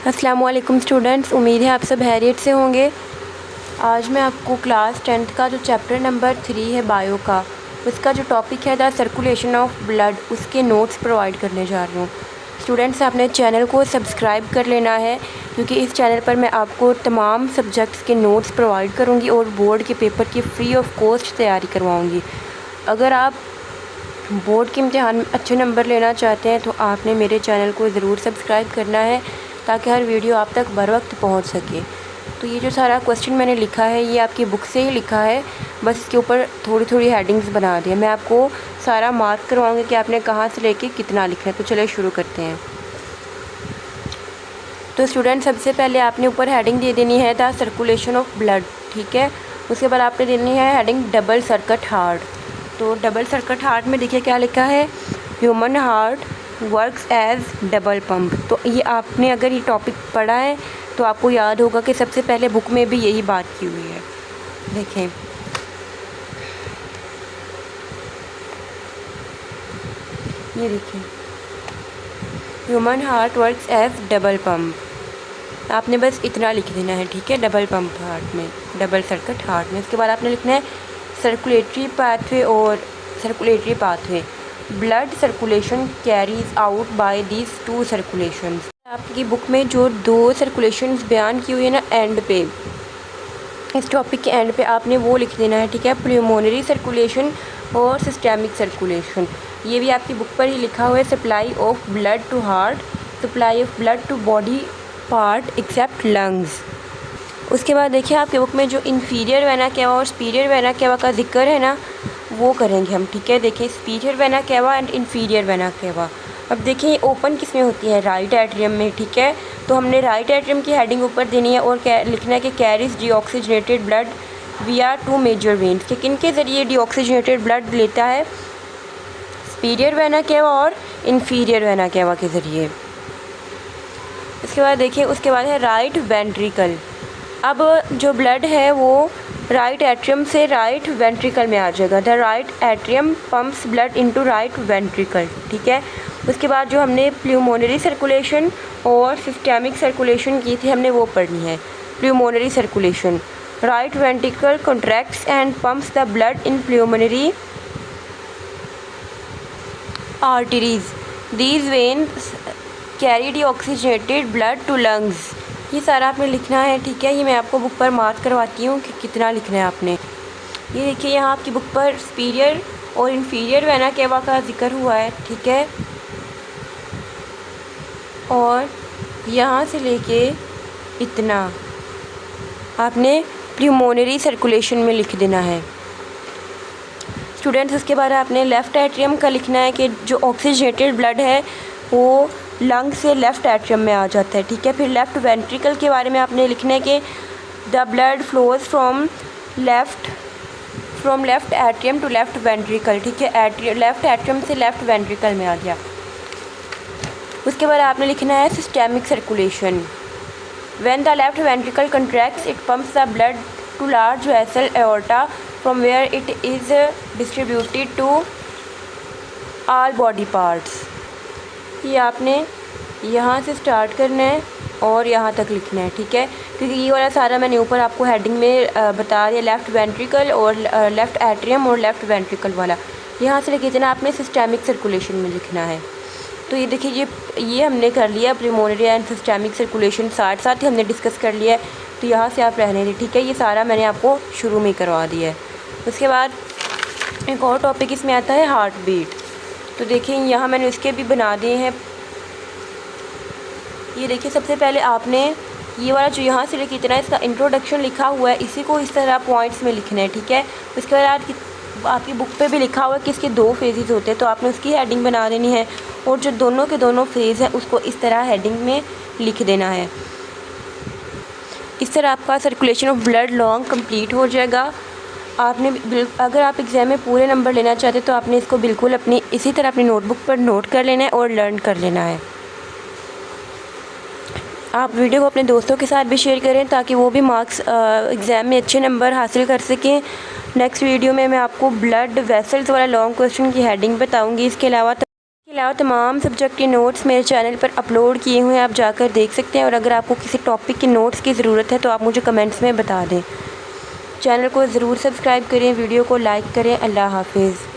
अस्सलामु अलैकुम स्टूडेंट्स, उम्मीद है आप सब खैरियत से होंगे। आज मैं आपको क्लास 10th का जो चैप्टर नंबर 3 है बायो का, उसका जो टॉपिक है द सर्कुलेशन ऑफ ब्लड, उसके नोट्स प्रोवाइड करने जा रही हूँ। स्टूडेंट्स, आपने चैनल को सब्सक्राइब कर लेना है क्योंकि इस चैनल पर मैं आपको तमाम सब्जेक्ट्स के नोट्स प्रोवाइड करूँगी और बोर्ड के पेपर की फ़्री ऑफ कॉस्ट तैयारी करवाऊँगी। अगर आप बोर्ड के इम्तिहान में अच्छे नंबर लेना चाहते हैं तो आपने मेरे चैनल को ज़रूर सब्सक्राइब करना है ताकि हर वीडियो आप तक बर वक्त पहुँच सके। तो ये जो सारा क्वेश्चन मैंने लिखा है ये आपकी बुक से ही लिखा है, बस इसके ऊपर थोड़ी थोड़ी हेडिंग्स बना दी है। मैं आपको सारा मार्क करवाऊँगी कि आपने कहाँ से लेके कितना लिखना है। तो चलिए शुरू करते हैं। तो स्टूडेंट, सबसे पहले आपने ऊपर हेडिंग दे देनी है द सर्कुलेशन ऑफ ब्लड, ठीक है। उसके बाद आपने देनी है हेडिंग डबल सर्किट हार्ट। तो डबल सर्किट हार्ट में देखिए क्या लिखा है, human heart works as double pump. तो ये आपने अगर ये टॉपिक पढ़ा है तो आपको याद होगा कि सबसे पहले बुक में भी यही बात की हुई है। देखें, ये देखिए, human heart works as double pump. आपने बस इतना लिख देना है, ठीक है, डबल पंप हार्ट में, डबल सर्किट हार्ट में। उसके बाद आपने लिखना है सर्कुलेटरी पाथवे और circulatory pathway. Blood circulation carries out by these two circulations. आपकी बुक में जो दो सर्कुलेशंस बयान की हुई है ना, एंड पे, इस टॉपिक के एंड पे आपने वो लिख देना है, ठीक है, प्लूमोनरी सर्कुलेशन और सिस्टेमिक सर्कुलेशन। ये भी आपकी बुक पर ही लिखा हुआ है, supply of blood to heart, supply of blood to body part except lungs. उसके बाद देखिए आपके बुक में जो इन्फीरियर वेना केवा और सुपीरियर वेना केवा का जिक्र है ना, वो करेंगे हम, ठीक है। देखिए, superior vena cava and inferior vena cava. अब देखिए ओपन किस में होती है, राइट एट्रियम में, ठीक है। तो हमने राइट एट्रियम की हेडिंग ऊपर देनी है और लिखना है कि कैरीज डीऑक्सीजनेटेड ब्लड विया टू मेजर वेन्स। कि किन के ज़रिए डीऑक्सीजनेटेड ब्लड लेता है, सुपीरियर वेना केवा और इन्फीरियर वेना केवा के ज़रिए। इसके बाद देखिए, उसके बाद है राइट वेंट्रिकल। अब जो ब्लड है वो राइट एट्रियम से राइट वेंट्रिकल में आ जाएगा। The right atrium pumps blood into right ventricle, ठीक है। उसके बाद जो हमने प्लूमोनरी सर्कुलेशन और सिस्टेमिक सर्कुलेशन की थी, हमने वो पढ़नी है। Pulmonary circulation, right ventricle contracts and pumps the blood in pulmonary arteries. These veins carry deoxygenated blood to lungs. ये सारा आपने लिखना है, ठीक है। ये मैं आपको बुक पर मार्क करवाती हूँ कि कितना लिखना है आपने। ये देखिए, यहाँ आपकी बुक पर सुपीरियर और इन्फीरियर वेना केवा का जिक्र हुआ है, ठीक है। और यहाँ से लेके इतना आपने प्लूमोनरी सर्कुलेशन में लिख देना है स्टूडेंट्स। उसके बाद आपने लेफ़्ट एट्रियम का लिखना है कि जो ऑक्सीजनेटेड ब्लड है वो लंग से लेफ़्ट एट्रियम में आ जाता है, ठीक है। फिर लेफ़्ट वेंट्रिकल के बारे में आपने लिखना है कि the blood flows from left atrium to left ventricle, ठीक है। लेफ़्ट एट्रियम से लेफ़्ट वेंट्रिकल में आ गया। उसके बाद आपने लिखना है systemic circulation. When the left ventricle contracts it pumps the blood to large vessel aorta from where it is distributed to all body parts. ये आपने यहाँ से स्टार्ट करना है और यहाँ तक लिखना है, ठीक है। क्योंकि ये वाला सारा मैंने ऊपर आपको हेडिंग में बता दिया, लेफ़्ट वेंट्रिकल और लेफ़्ट एट्रियम और लेफ़्ट वेंट्रिकल वाला। यहाँ से लेके जना आपने सिस्टेमिक सर्कुलेशन में लिखना है। तो ये देखिए, ये हमने कर लिया, प्लूमोनरी एंड सिस्टेमिक सर्कुलेशन साथ साथ ही हमने डिस्कस कर लिया है। तो यहाँ से आप रहने दें, ठीक है। ये सारा मैंने आपको शुरू में करवा दिया है। उसके बाद एक और टॉपिक इसमें आता है हार्ट बीट। तो देखिए, यहाँ मैंने इसके भी बना दिए हैं। ये देखिए, सबसे पहले आपने ये वाला जो यहाँ से लेके इतना इसका इंट्रोडक्शन लिखा हुआ है, इसी को इस तरह पॉइंट्स में लिखना है, ठीक है। उसके बाद आपकी बुक पे भी लिखा हुआ है कि इसके 2 फेजेस होते हैं, तो आपने उसकी हेडिंग बना देनी है और जो दोनों के दोनों फेज़ हैं उसको इस तरह हेडिंग में लिख देना है। इस तरह आपका circulation of blood long complete हो जाएगा। आपने अगर आप एग्ज़ाम में पूरे नंबर लेना चाहते तो आपने इसको बिल्कुल अपनी इसी तरह अपनी नोटबुक पर नोट कर लेना है और लर्न कर लेना है। आप वीडियो को अपने दोस्तों के साथ भी शेयर करें ताकि वो भी मार्क्स एग्ज़ाम में अच्छे नंबर हासिल कर सकें। नेक्स्ट वीडियो में मैं आपको ब्लड वेसल्स वाला लॉन्ग क्वेश्चन की हेडिंग बताऊंगी। इसके अलावा अलावा तमाम सब्जेक्ट के नोट्स मेरे चैनल पर अपलोड किए हुए हैं, आप जाकर देख सकते हैं। और अगर आपको किसी टॉपिक के नोट्स की ज़रूरत है तो आप मुझे कमेंट्स में बता दें। चैनल को ज़रूर सब्सक्राइब करें, वीडियो को लाइक करें। अल्लाह हाफिज़।